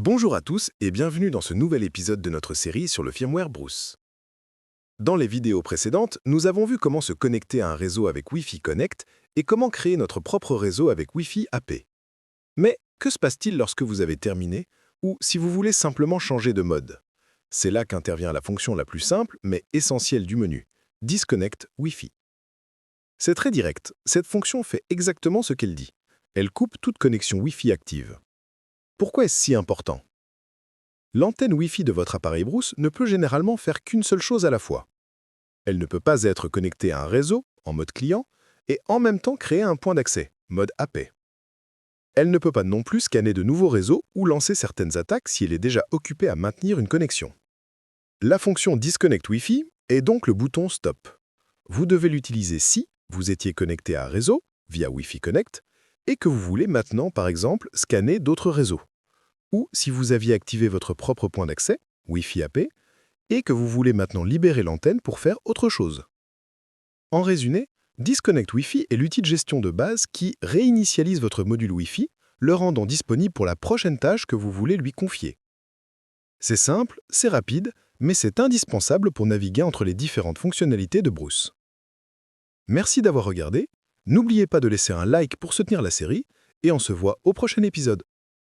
Bonjour à tous et bienvenue dans ce nouvel épisode de notre série sur le firmware Bruce. Dans les vidéos précédentes, nous avons vu comment se connecter à un réseau avec Wi-Fi Connect et comment créer notre propre réseau avec Wi-Fi AP. Mais que se passe-t-il lorsque vous avez terminé ou si vous voulez simplement changer de mode? C'est là qu'intervient la fonction la plus simple mais essentielle du menu, Disconnect Wi-Fi. C'est très direct, cette fonction fait exactement ce qu'elle dit. Elle coupe toute connexion Wi-Fi active. Pourquoi est-ce si important? L'antenne Wi-Fi de votre appareil Bruce ne peut généralement faire qu'une seule chose à la fois. Elle ne peut pas être connectée à un réseau, en mode client, et en même temps créer un point d'accès, mode AP. Elle ne peut pas non plus scanner de nouveaux réseaux ou lancer certaines attaques si elle est déjà occupée à maintenir une connexion. La fonction Disconnect Wi-Fi est donc le bouton Stop. Vous devez l'utiliser si vous étiez connecté à un réseau, via Wi-Fi Connect, et que vous voulez maintenant, par exemple, scanner d'autres réseaux. Ou si vous aviez activé votre propre point d'accès, Wi-Fi AP, et que vous voulez maintenant libérer l'antenne pour faire autre chose. En résumé, Disconnect Wi-Fi est l'outil de gestion de base qui réinitialise votre module Wi-Fi, le rendant disponible pour la prochaine tâche que vous voulez lui confier. C'est simple, c'est rapide, mais c'est indispensable pour naviguer entre les différentes fonctionnalités de Bruce. Merci d'avoir regardé, n'oubliez pas de laisser un like pour soutenir la série, et on se voit au prochain épisode.